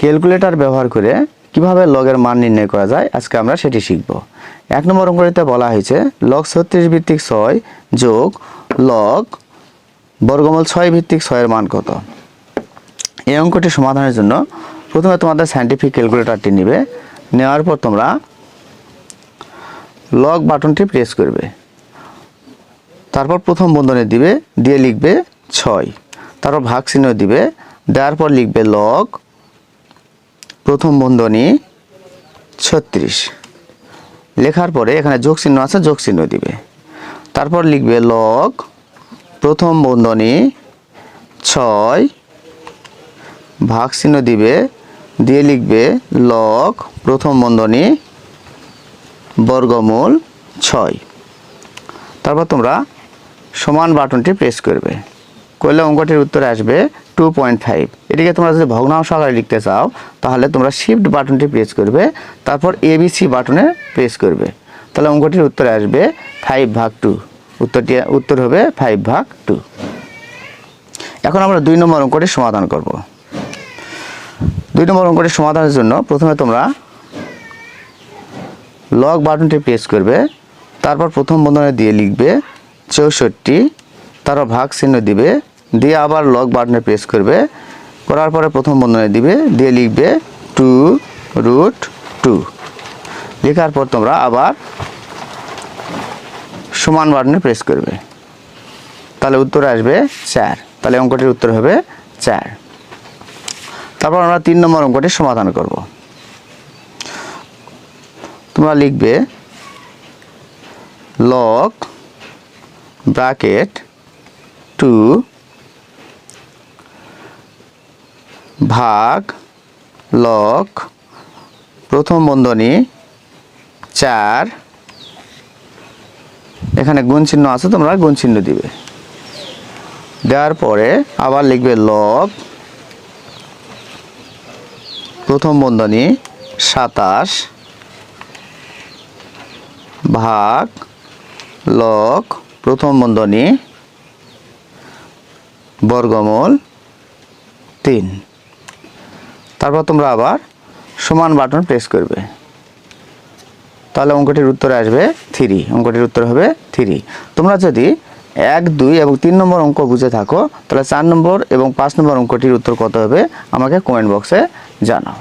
Calculator ব্যবহার করে কিভাবে লগের মান নির্ণয় করা যায় আজকে আমরা সেটি শিখব। 1 নম্বর অঙ্কটিতে বলা হয়েছে লগ 36 ভিত্তিক 6 যোগ লগ বর্গমূল 6 ভিত্তিক 6 এর মান কত। এই অঙ্কটি সমাধানের জন্য প্রথমে তোমাদের সায়েন্টিফিক ক্যালকুলেটরটি নেবে, নেওয়ার পর তোমরা লগ বাটনটি প্রেস করবে, তারপর প্রথম বন্ধনী দিবে, দিয়ে লিখবে 6, তারপর ভাগ চিহ্ন দিবে, দেওয়ার পর লিখবে লগ প্রথম বন্ধনী 36, লেখার পরে এখানে যোগ চিহ্ন আছে, যোগ চিহ্ন দিবে, তারপর লিখবে লগ প্রথম বন্ধনী 6, ভাগ চিহ্ন দিবে, দিয়ে লিখবে লগ প্রথম বন্ধনী বর্গমূল 6, তারপর তোমরা সমান বাটনটি প্রেস করবে, করলে অঙ্কটির উত্তরে আসবে 2.5। এটিকে তোমরা যদি ভগ্নাংশ আকারে লিখতে চাও তাহলে তোমরা শিফট বাটনটি প্রেস করবে, তারপর ABC বাটনে প্রেস করবে, তাহলে অঙ্কটির উত্তরে আসবে 5/2। উত্তর হবে 5/2। এখন আমরা 2 নম্বর অঙ্কটি সমাধান করব। 2 নম্বর অঙ্কটি সমাধানের জন্য প্রথমে তোমরা লগ বাটনটি প্রেস করবে, তারপর প্রথম বন্ধনী দিয়ে লিখবে 64, তারপর ভাগ চিহ্ন দিবে, দিয়ে আবার লগ বাটনে প্রেস করবে, করার পরে প্রথম বন্ধনী দিবে, দিয়ে লিখবে 2√2, লেখার পর তোমরা আবার সমান বাটনে প্রেস করবে, তাহলে উত্তরে আসবে 4, তাহলে অঙ্কটির উত্তর হবে 4। তারপর আমরা 3 নম্বর অঙ্কটি সমাধান করব। তোমরা লিখবে লগ ব্র্যাকেট 2 ভাগ লগ প্রথম বন্ধনী 4, এখানে গুণ চিহ্ন আছে, তোমরা গুণ চিহ্ন দিবে, দেওয়ার পরে আবার লিখবে লগ প্রথম বন্ধনী 27 ভাগ লগ প্রথম বন্ধনী বর্গমূল 3, তারপর তোমরা আবার সমান বাটন প্রেস করবে, তাহলে অঙ্কটির উত্তরে আসবে 3, অঙ্কটির উত্তর হবে 3। তোমরা যদি 1, 2 এবং 3 নম্বর অঙ্ক বুঝে থাকো তাহলে 4 নম্বর এবং 5 নম্বর অঙ্কটির উত্তর কত হবে আমাকে কমেন্ট বক্সে জানাও।